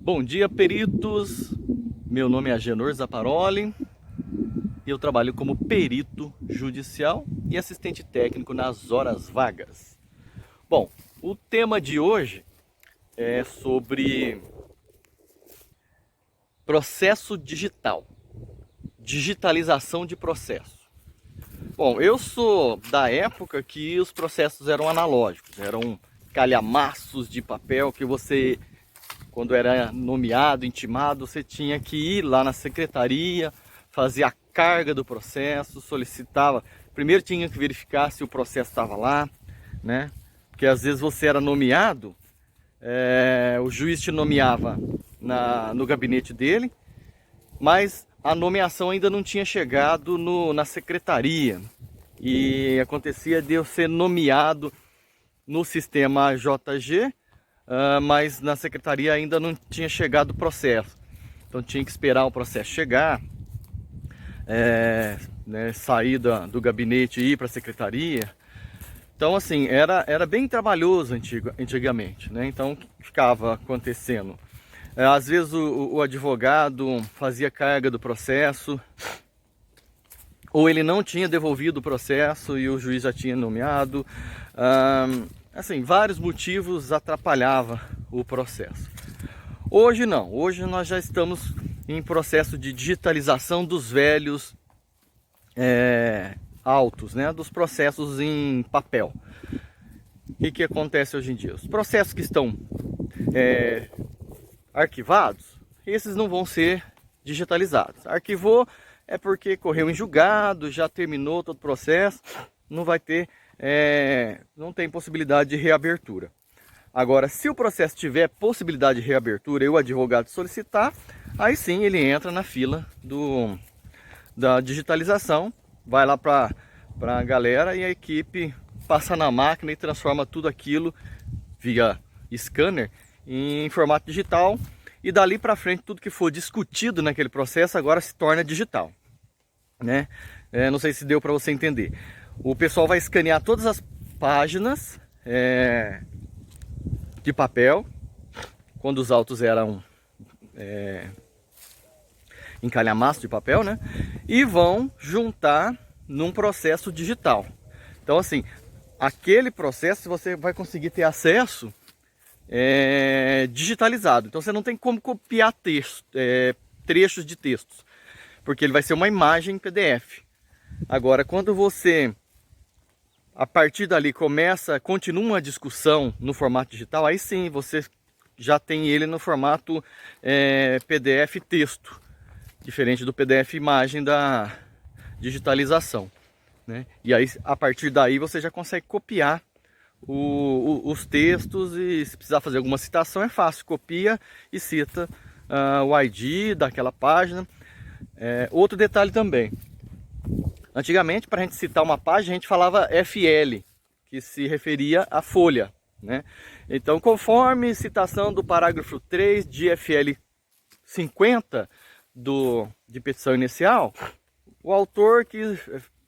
Bom dia, peritos. Meu nome é Agenor Zaparoli e eu trabalho como perito judicial e assistente técnico nas horas vagas. Bom, o tema de hoje é sobre processo digital, digitalização de processo. Bom, eu sou da época que os processos eram analógicos, eram calhamaços de papel que você, quando era nomeado, intimado, você tinha que ir lá na secretaria, fazer a carga do processo, solicitava. Primeiro tinha que verificar se o processo estava lá, né? Porque às vezes você era nomeado, o juiz te nomeava no gabinete dele, mas a nomeação ainda não tinha chegado na secretaria. E acontecia de eu ser nomeado no sistema JG, mas na secretaria ainda não tinha chegado o processo. Então tinha que esperar o processo chegar, sair do gabinete e ir para a secretaria. Então assim, era bem trabalhoso antigamente, né? Então o que ficava acontecendo? Às vezes o advogado fazia carga do processo, ou ele não tinha devolvido o processo e o juiz já tinha nomeado. Assim, vários motivos atrapalhavam o processo. Hoje não, hoje nós já estamos em processo de digitalização dos velhos autos, né, dos processos em papel. O que acontece hoje em dia? Os processos que estão arquivados, esses não vão ser digitalizados. Arquivou é porque correu em julgado, já terminou todo o processo, não vai ter, não tem possibilidade de reabertura. Agora, se o processo tiver possibilidade de reabertura e o advogado solicitar, aí sim ele entra na fila da digitalização, vai lá para a galera e a equipe passa na máquina e transforma tudo aquilo via scanner em formato digital, e dali para frente tudo que for discutido naquele processo agora se torna digital, né? Não sei se deu para você entender. O pessoal vai escanear todas as páginas de papel, quando os autos eram em calhamaço de papel, né? E vão juntar num processo digital. Então assim, aquele processo você vai conseguir ter acesso digitalizado. Então você não tem como copiar trechos de textos, porque ele vai ser uma imagem em PDF. Agora, quando você, a partir dali, continua uma discussão no formato digital, aí sim você já tem ele no formato PDF texto, diferente do PDF imagem da digitalização, né? E aí, a partir daí, você já consegue copiar os textos, e se precisar fazer alguma citação é fácil, copia e cita o ID daquela página. Outro detalhe também, antigamente para a gente citar uma página a gente falava FL, que se referia à folha, né? Então, conforme citação do parágrafo 3 de FL 50 de petição inicial, o autor que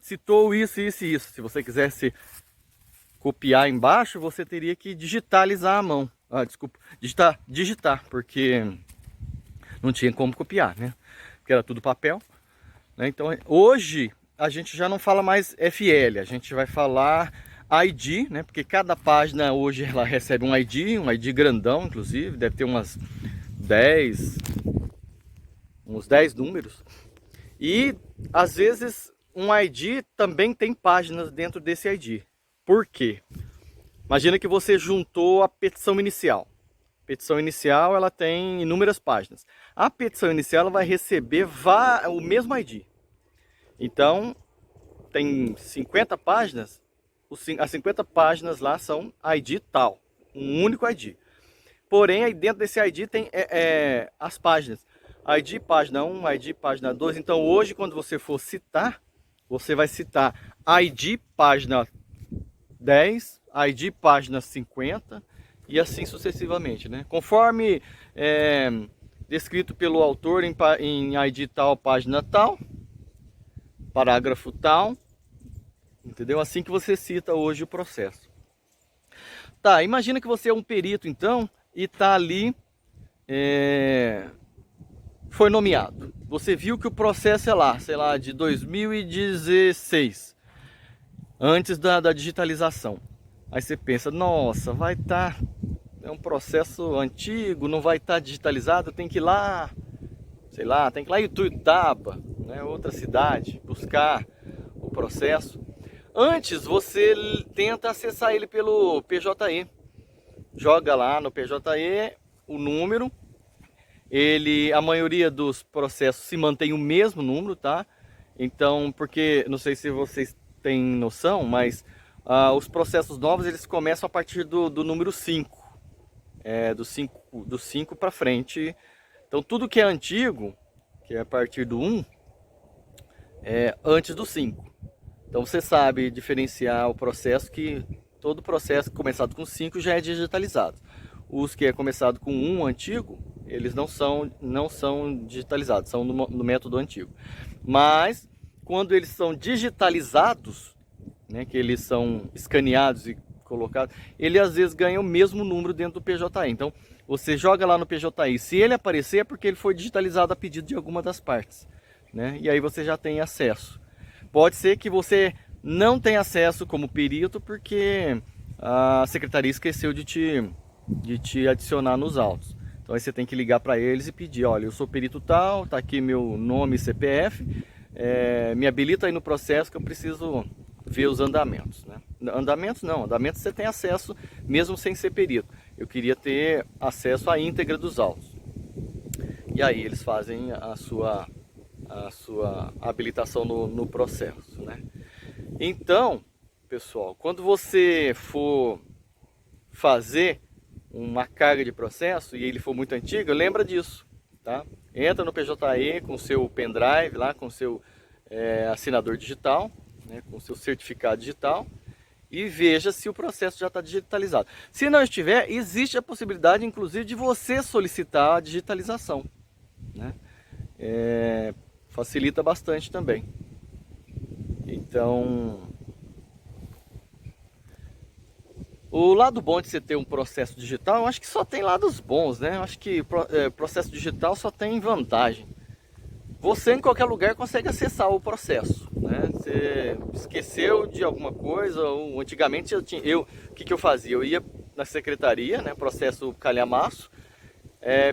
citou isso, isso e isso. Se você quisesse copiar embaixo, você teria que digitalizar a mão. Desculpa, digitar, porque não tinha como copiar, né? Porque era tudo papel, né? Então, hoje a gente já não fala mais FL, a gente vai falar ID, né? Porque cada página hoje ela recebe um ID grandão, inclusive, deve ter uns 10 números. E às vezes um ID também tem páginas dentro desse ID. Por quê? Imagina que você juntou a petição inicial. A petição inicial ela tem inúmeras páginas. A petição inicial ela vai receber o mesmo ID. Então, tem 50 páginas, as 50 páginas lá são ID tal, um único ID. Porém, aí dentro desse ID tem as páginas. ID página 1, ID página 2. Então, hoje, quando você for citar, você vai citar ID página 10, ID página 50 e assim sucessivamente, né? Conforme descrito pelo autor em ID tal, página tal, parágrafo tal, entendeu? Assim que você cita hoje o processo. Tá, imagina que você é um perito então e tá ali foi nomeado. Você viu que o processo é lá, sei lá, de 2016, antes da digitalização. Aí você pensa, nossa, vai estar, é um processo antigo, não vai estar digitalizado, tem que ir lá, sei lá, tem que ir lá em Ituiutaba, né, outra cidade, buscar o processo. Antes você tenta acessar ele pelo PJE, joga lá no PJE o número. A maioria dos processos se mantém o mesmo número, tá? Então, porque, não sei se vocês têm noção, mas os processos novos, eles começam a partir do número 5. Do 5 para frente. Então, tudo que é antigo, que é a partir do 1, é antes do 5. Então, você sabe diferenciar o processo, que todo processo começado com 5 já é digitalizado. Os que é começado com 1 antigo, eles não são digitalizados, são no método antigo. Mas, quando eles são digitalizados, né, que eles são escaneados e colocados, ele às vezes ganha o mesmo número dentro do PJI. Então, você joga lá no PJI, se ele aparecer é porque ele foi digitalizado a pedido de alguma das partes, né? E aí você já tem acesso. Pode ser que você não tenha acesso como perito porque a secretaria esqueceu de te adicionar nos autos. Então aí você tem que ligar para eles e pedir, olha, eu sou perito tal, tá aqui meu nome e CPF, me habilita aí no processo que eu preciso ver os andamentos, né? Andamentos você tem acesso mesmo sem ser perito. Eu queria ter acesso à íntegra dos autos. E aí eles fazem a sua habilitação no processo, né? Então, pessoal, quando você for fazer uma carga de processo e ele for muito antigo, lembra disso, tá? Entra no PJE com o seu pendrive lá, com o seu assinador digital, né, com o seu certificado digital, e veja se o processo já está digitalizado. Se não estiver, existe a possibilidade, inclusive, de você solicitar a digitalização, né? Facilita bastante também. Então, o lado bom de você ter um processo digital, eu acho que só tem lados bons, né? Eu acho que processo digital só tem vantagem. Você em qualquer lugar consegue acessar o processo, né? Você esqueceu de alguma coisa, ou antigamente o que eu fazia? Eu ia na secretaria, né? Processo calhamaço,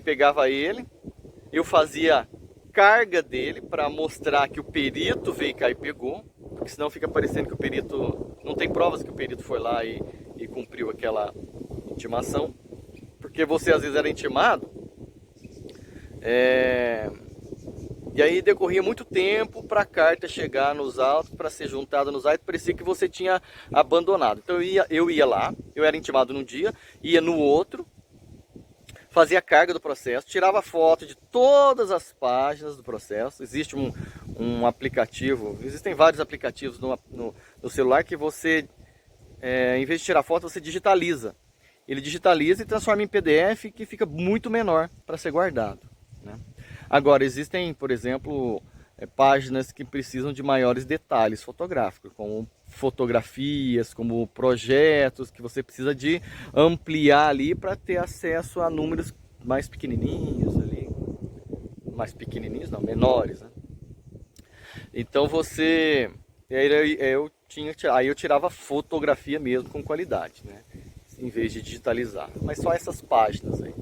pegava ele, eu fazia carga dele para mostrar que o perito veio cá e pegou, porque senão fica parecendo que o perito, não tem provas que o perito foi lá e cumpriu aquela intimação, porque você às vezes era intimado, e aí decorria muito tempo para a carta chegar nos autos, para ser juntada nos autos, parecia que você tinha abandonado. Então eu ia lá, eu era intimado num dia, ia no outro, fazia a carga do processo, tirava foto de todas as páginas do processo. Existe um aplicativo, existem vários aplicativos no celular que você, em vez de tirar foto, você digitaliza. Ele digitaliza e transforma em PDF, que fica muito menor para ser guardado, né? Agora, existem, por exemplo, páginas que precisam de maiores detalhes fotográficos, como fotografias, como projetos, que você precisa de ampliar ali para ter acesso a números mais pequenininhos ali, menores, né? Então aí eu tirava fotografia mesmo com qualidade, né? Em vez de digitalizar, mas só essas páginas aí.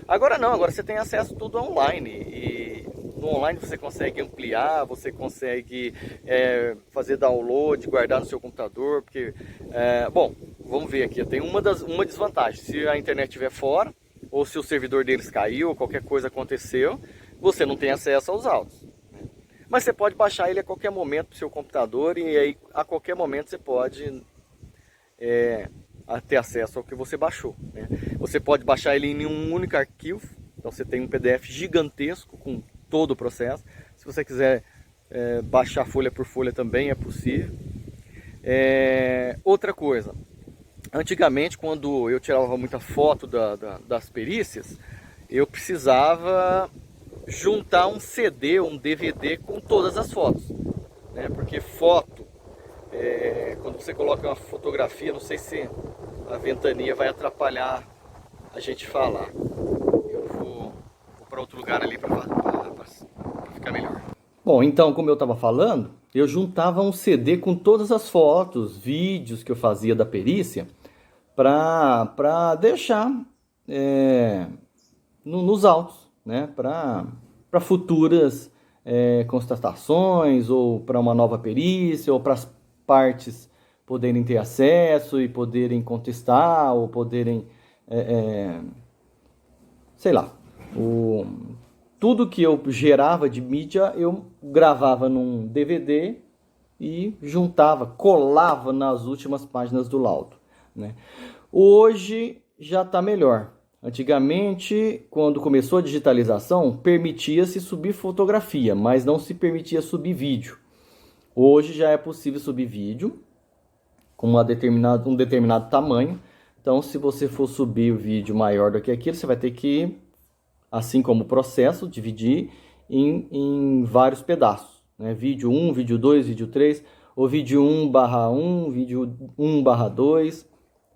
Agora não, agora você tem acesso tudo online, e no online você consegue ampliar, você consegue fazer download, guardar no seu computador, porque, bom, vamos ver aqui, tem uma desvantagem: se a internet estiver fora, ou se o servidor deles caiu, ou qualquer coisa aconteceu, você não tem acesso aos autos, né? Mas você pode baixar ele a qualquer momento para o seu computador, e aí a qualquer momento você pode ter acesso ao que você baixou, né? Você pode baixar ele em um único arquivo, então você tem um PDF gigantesco com todo o processo. Se você quiser baixar folha por folha também é possível. Outra coisa, antigamente, quando eu tirava muita foto das perícias, eu precisava juntar um CD, um DVD com todas as fotos, né? Porque foto, quando você coloca uma fotografia, não sei se a ventania vai atrapalhar a gente falar. Eu vou Bom, então, como eu estava falando, eu juntava um CD com todas as fotos, vídeos que eu fazia da perícia para deixar é, nos autos, né? Para futuras constatações, ou para uma nova perícia, ou para as partes poderem ter acesso e poderem contestar, ou poderem, sei lá, tudo que eu gerava de mídia eu gravava num DVD e juntava, colava nas últimas páginas do laudo, né? Hoje já está melhor. Antigamente, quando começou a digitalização, permitia-se subir fotografia, mas não se permitia subir vídeo. Hoje já é possível subir vídeo com um determinado tamanho. Então, se você for subir o vídeo maior do que aquilo, você vai ter que, assim como o processo, dividir em vários pedaços, né? Vídeo 1, vídeo 2, vídeo 3, ou vídeo 1/1, vídeo 1/2,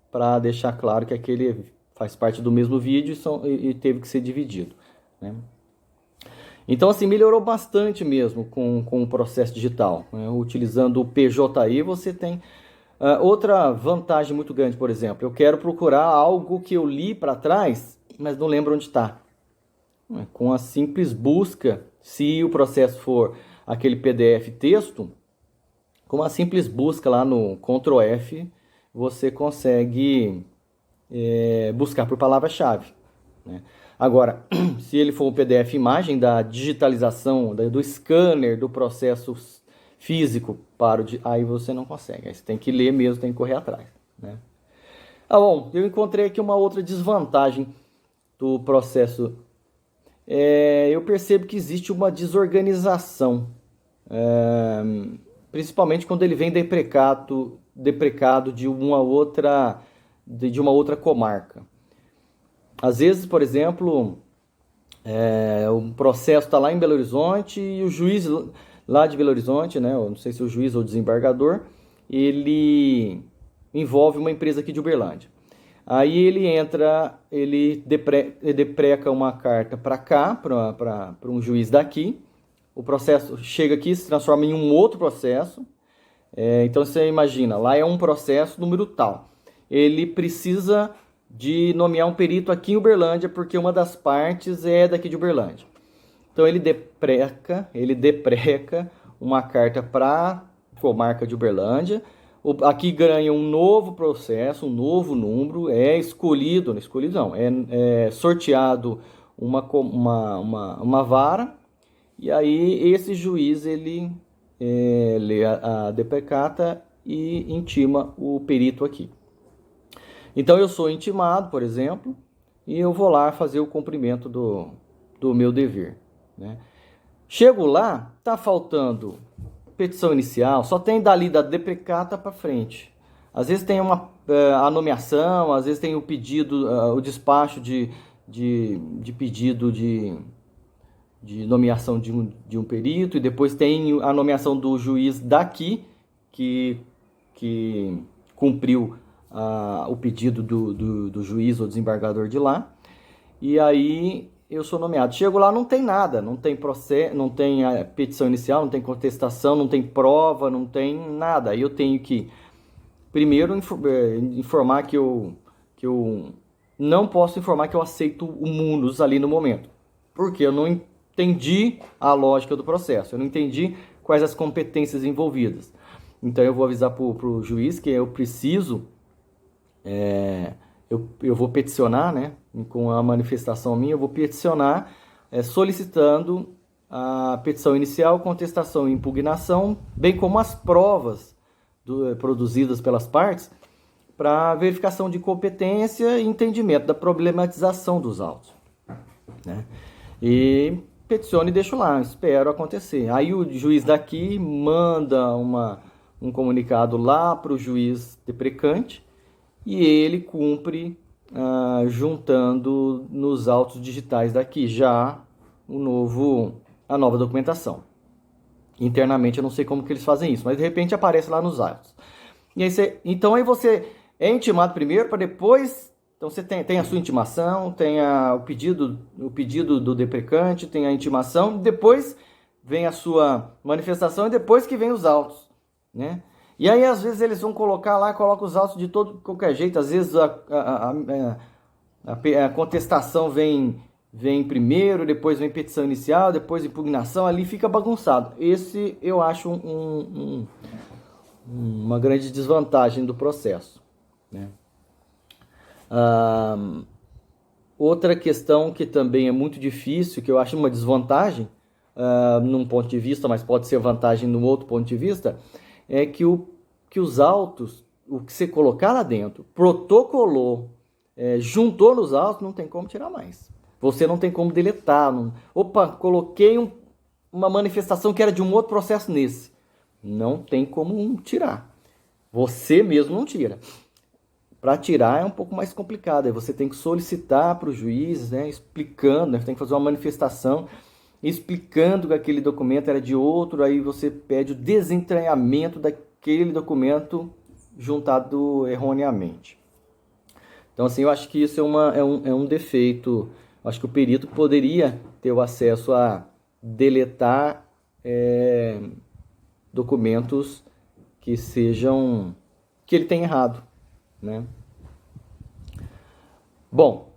para deixar claro que aquele faz parte do mesmo vídeo e teve que ser dividido, né? Então, assim, melhorou bastante mesmo com o processo digital, né? Utilizando o PJI, você tem outra vantagem muito grande. Por exemplo, eu quero procurar algo que eu li para trás, mas não lembro onde está. Com a simples busca, se o processo for aquele PDF texto, com uma simples busca lá no Ctrl F, você consegue buscar por palavra-chave, né? Agora, se ele for um PDF imagem da digitalização, do scanner, do processo físico, aí você não consegue. Aí você tem que ler mesmo, tem que correr atrás, né? Bom, eu encontrei aqui uma outra desvantagem do processo. Eu percebo que existe uma desorganização, principalmente quando ele vem deprecado de uma outra comarca. Às vezes, por exemplo, o processo está lá em Belo Horizonte e o juiz lá de Belo Horizonte, né, eu não sei se o juiz ou o desembargador, ele envolve uma empresa aqui de Uberlândia. Aí ele depreca uma carta para cá, para um juiz daqui. O processo chega aqui, se transforma em um outro processo. Então você imagina, lá é um processo número tal. Ele precisa de nomear um perito aqui em Uberlândia, porque uma das partes é daqui de Uberlândia. Então ele depreca uma carta para a comarca de Uberlândia. Aqui ganha um novo processo, um novo número, é sorteado uma vara, e aí esse juiz ele lê a deprecata e intima o perito aqui. Então eu sou intimado, por exemplo, e eu vou lá fazer o cumprimento do meu dever, né? Chego lá, tá faltando petição inicial, só tem dali da deprecata para frente. Às vezes tem a nomeação, às vezes tem o pedido, o despacho de pedido de nomeação de um perito, e depois tem a nomeação do juiz daqui, que cumpriu o pedido do juiz ou desembargador de lá, e aí eu sou nomeado. Chego lá, não tem nada, não tem processo, não tem a petição inicial, não tem contestação, não tem prova, não tem nada. Aí eu tenho que primeiro informar que eu não posso informar que eu aceito o munus ali no momento, porque eu não entendi a lógica do processo, eu não entendi quais as competências envolvidas. Então eu vou avisar para o juiz que eu preciso, eu vou peticionar, né, com a manifestação minha, eu vou peticionar solicitando a petição inicial, contestação e impugnação, bem como as provas produzidas pelas partes, para verificação de competência e entendimento da problematização dos autos, né? E peticiono e deixo lá, espero acontecer. Aí o juiz daqui manda um comunicado lá para o juiz deprecante, e ele cumpre juntando nos autos digitais daqui já a nova documentação. Internamente eu não sei como que eles fazem isso, mas de repente aparece lá nos autos. E aí você é intimado primeiro, para depois. Então você tem a sua intimação, tem o pedido do deprecante, tem a intimação, depois vem a sua manifestação e depois que vem os autos, né? E aí, às vezes, eles vão colocar lá, colocam os autos de qualquer jeito. Às vezes, a contestação vem primeiro, depois vem petição inicial, depois impugnação. Ali fica bagunçado. Esse eu acho uma grande desvantagem do processo, né? Outra questão que também é muito difícil, que eu acho uma desvantagem, num ponto de vista, mas pode ser vantagem num outro ponto de vista, é que os autos, o que você colocar lá dentro, protocolou, juntou nos autos, não tem como tirar mais. Você não tem como deletar. Opa, coloquei uma manifestação que era de um outro processo nesse. Não tem como tirar. Você mesmo não tira. Para tirar é um pouco mais complicado. Aí você tem que solicitar para o juiz, né, explicando, né, tem que fazer uma manifestação explicando que aquele documento era de outro, aí você pede o desentranhamento daquele documento juntado erroneamente. Então, assim, eu acho que isso é um defeito. Eu acho que o perito poderia ter o acesso a deletar documentos que ele tem errado, né? Bom,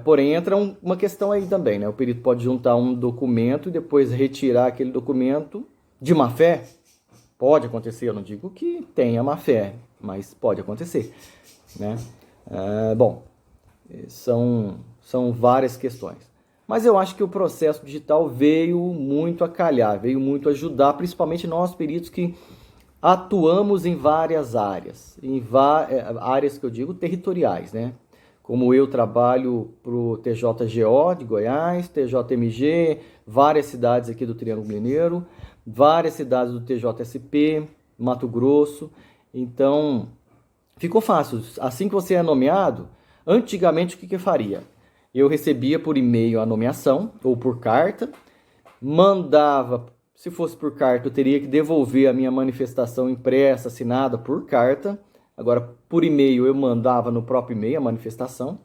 porém entra uma questão aí também, né? O perito pode juntar um documento e depois retirar aquele documento de má fé. Pode acontecer, eu não digo que tenha má fé, mas pode acontecer, né? Bom, são várias questões. Mas eu acho que o processo digital veio muito a calhar, veio muito ajudar, principalmente nós peritos que atuamos em várias áreas, áreas que eu digo territoriais, né? Como eu trabalho para o TJGO de Goiás, TJMG, várias cidades aqui do Triângulo Mineiro, várias cidades do TJSP, Mato Grosso. Então, ficou fácil. Assim que você é nomeado, antigamente o que eu faria? Eu recebia por e-mail a nomeação ou por carta, mandava. Se fosse por carta, eu teria que devolver a minha manifestação impressa, assinada por carta. Agora, por e-mail, eu mandava no próprio e-mail a manifestação.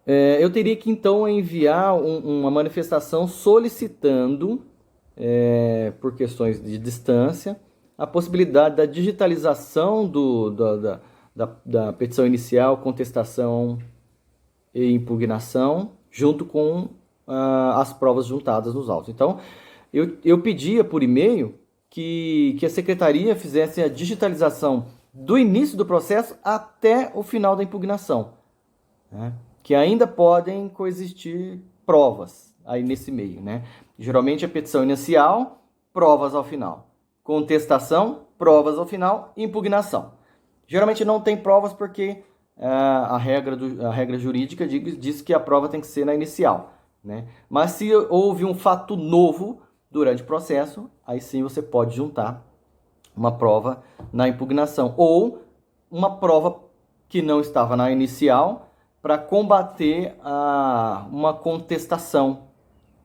Eu teria que, então, enviar uma manifestação solicitando, por questões de distância, a possibilidade da digitalização da petição inicial, contestação e impugnação, junto com as provas juntadas nos autos. Então, eu pedia por e-mail que a secretaria fizesse a digitalização do início do processo até o final da impugnação, né? Que ainda podem coexistir provas aí nesse meio, né? Geralmente a petição inicial, provas ao final. Contestação, provas ao final, impugnação. Geralmente não tem provas porque a regra jurídica diz que a prova tem que ser na inicial, né? Mas se houve um fato novo durante o processo, aí sim você pode juntar uma prova na impugnação ou uma prova que não estava na inicial para combater uma contestação,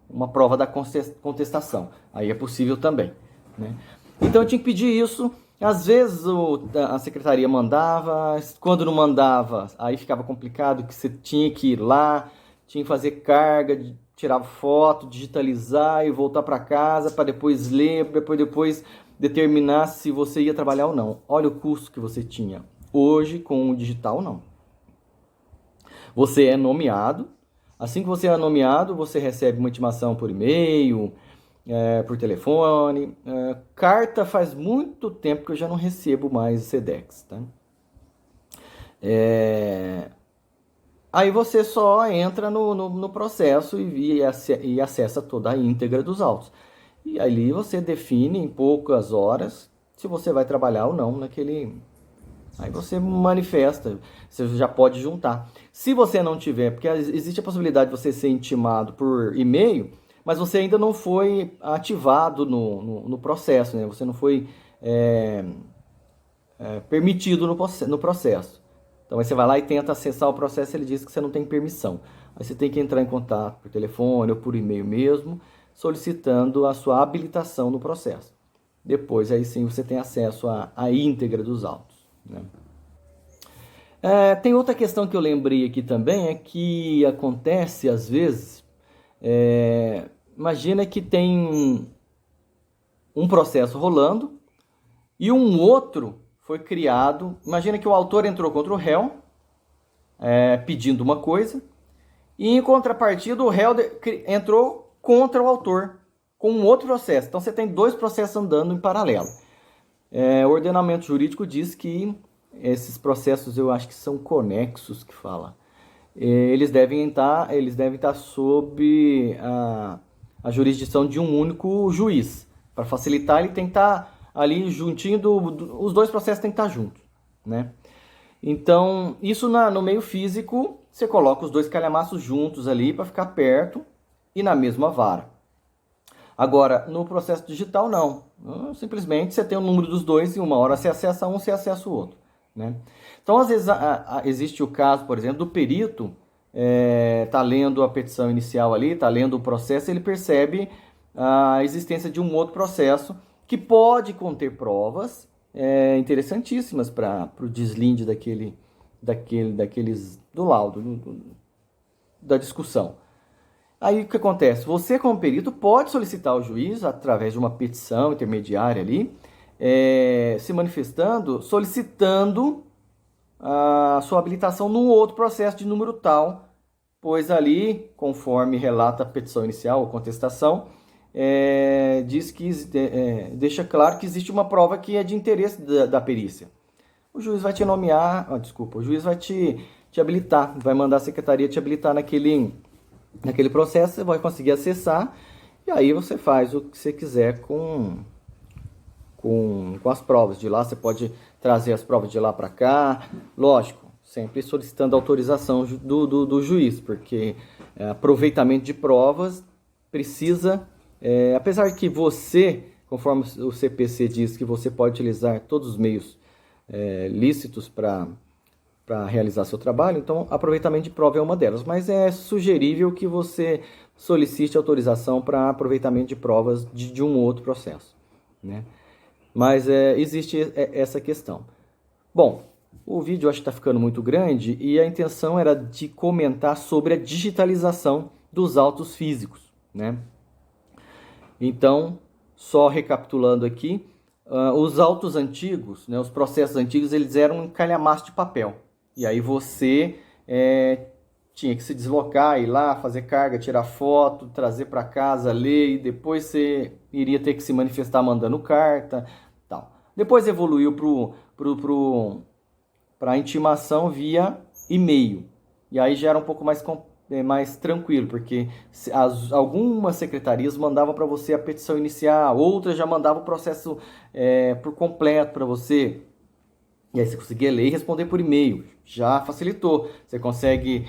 uma prova da contestação. Aí é possível também, né? Então eu tinha que pedir isso. Às vezes a secretaria mandava, quando não mandava, aí ficava complicado, que você tinha que ir lá, tinha que fazer carga, tirar foto, digitalizar e voltar para casa para depois ler, depois determinar se você ia trabalhar ou não. Olha o custo que você tinha. Hoje, com o digital, não. Você é nomeado. Assim que você é nomeado, você recebe uma intimação por e-mail, por telefone. Carta faz muito tempo que eu já não recebo mais SEDEX, tá? Aí você só entra no processo e acessa toda a íntegra dos autos. E ali você define em poucas horas se você vai trabalhar ou não naquele. Aí você manifesta, você já pode juntar. Se você não tiver, porque existe a possibilidade de você ser intimado por e-mail, mas você ainda não foi ativado no processo, né? Você não foi permitido no processo. Então aí você vai lá e tenta acessar o processo e ele diz que você não tem permissão. Aí você tem que entrar em contato por telefone ou por e-mail mesmo, solicitando a sua habilitação no processo. Depois aí sim você tem acesso à íntegra dos autos, né? Tem outra questão que eu lembrei aqui também, é que acontece às vezes, imagina que tem um processo rolando e um outro foi criado. Imagina que o autor entrou contra o réu, pedindo uma coisa, e em contrapartida o réu entrou contra o autor com um outro processo. Então você tem dois processos andando em paralelo. O ordenamento jurídico diz que esses processos, eu acho que são conexos, que fala. Eles devem estar sob a jurisdição de um único juiz. Para facilitar, ele tem que estar ali juntinho, os dois processos têm que estar juntos, né? Então, isso no meio físico, você coloca os dois calhamaços juntos ali para ficar perto e na mesma vara. Agora, no processo digital, não. Simplesmente você tem o número dos dois e uma hora você acessa um, você acessa o outro, né? Então, às vezes, existe o caso, por exemplo, do perito tá lendo a petição inicial ali, tá lendo o processo, ele percebe a existência de um outro processo que pode conter provas interessantíssimas para o deslinde do laudo, da discussão. Aí o que acontece? Você, como perito, pode solicitar ao juiz, através de uma petição intermediária ali, se manifestando, solicitando a sua habilitação num outro processo de número tal, pois ali, conforme relata a petição inicial ou contestação, diz que deixa claro que existe uma prova que é de interesse da perícia. O juiz vai te nomear, o juiz vai te habilitar, vai mandar a secretaria te habilitar naquele processo, você vai conseguir acessar e aí você faz o que você quiser com as provas de lá. Você pode trazer as provas de lá para cá, lógico, sempre solicitando autorização do juiz, porque aproveitamento de provas precisa, apesar que você, conforme o CPC diz que você pode utilizar todos os meios lícitos para realizar seu trabalho, então aproveitamento de prova é uma delas, mas é sugerível que você solicite autorização para aproveitamento de provas de um outro processo, né? Mas existe essa questão. Bom, o vídeo eu acho que está ficando muito grande e a intenção era de comentar sobre a digitalização dos autos físicos, né? Então, só recapitulando aqui, os autos antigos, né, os processos antigos, eles eram em calhamaço de papel. E aí você tinha que se deslocar, ir lá, fazer carga, tirar foto, trazer para casa, ler, e depois você iria ter que se manifestar mandando carta, tal. Depois evoluiu para intimação via e-mail. E aí já era um pouco mais tranquilo, porque algumas secretarias mandavam para você a petição inicial, outras já mandavam o processo por completo para você. E aí você conseguia ler e responder por e-mail. Já facilitou. Você consegue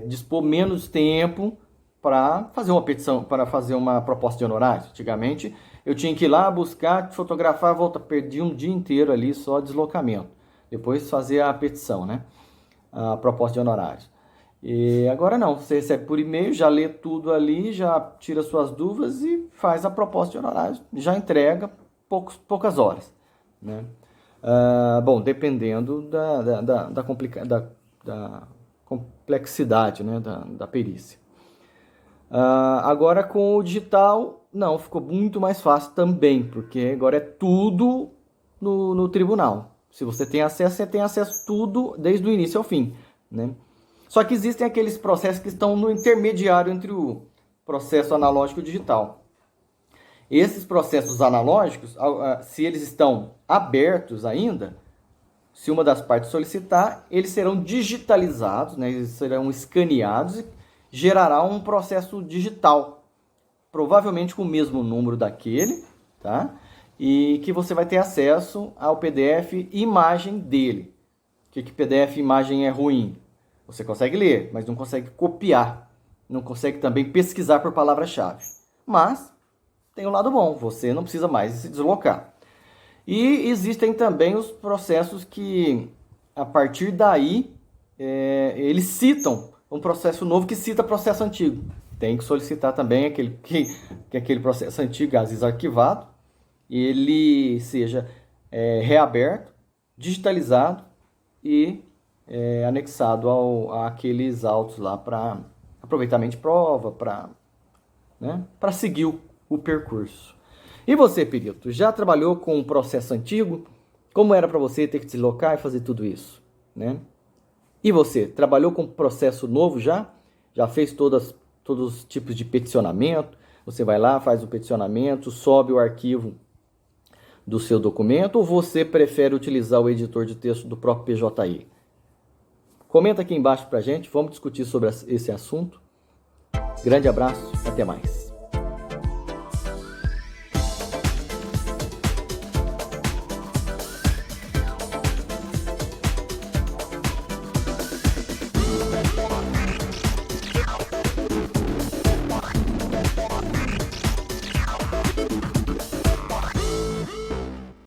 dispor menos tempo para fazer uma petição, para fazer uma proposta de honorários. Antigamente, eu tinha que ir lá buscar, fotografar, voltar. Perdi um dia inteiro ali só deslocamento. Depois fazer a petição, né? A proposta de honorários. E agora não, você recebe por e-mail, já lê tudo ali, já tira suas dúvidas e faz a proposta de honorários. Já entrega poucas horas, né? Bom, dependendo da complexidade, né, da perícia. Agora com o digital, não, ficou muito mais fácil também, porque agora é tudo no tribunal. Se você tem acesso tudo desde o início ao fim, né? Só que existem aqueles processos que estão no intermediário entre o processo analógico e o digital. Esses processos analógicos, se eles estão abertos ainda, se uma das partes solicitar, eles serão digitalizados, né? Eles serão escaneados e gerará um processo digital, provavelmente com o mesmo número daquele, tá? E que você vai ter acesso ao PDF imagem dele. O que PDF imagem é ruim? Você consegue ler, mas não consegue copiar, não consegue também pesquisar por palavra-chave. Mas tem um lado bom, você não precisa mais se deslocar. E existem também os processos que, a partir daí, eles citam um processo novo que cita processo antigo. Tem que solicitar também que aquele processo antigo, às vezes arquivado, ele seja reaberto, digitalizado e àqueles autos lá para aproveitamento de prova, para né, para seguir o percurso. E você, perito, já trabalhou com um processo antigo? Como era para você ter que deslocar e fazer tudo isso, né? E você, trabalhou com processo novo já? Já fez todos os tipos de peticionamento? Você vai lá, faz o peticionamento, sobe o arquivo do seu documento, ou você prefere utilizar o editor de texto do próprio PJI? Comenta aqui embaixo pra gente, vamos discutir sobre esse assunto. Grande abraço, até mais.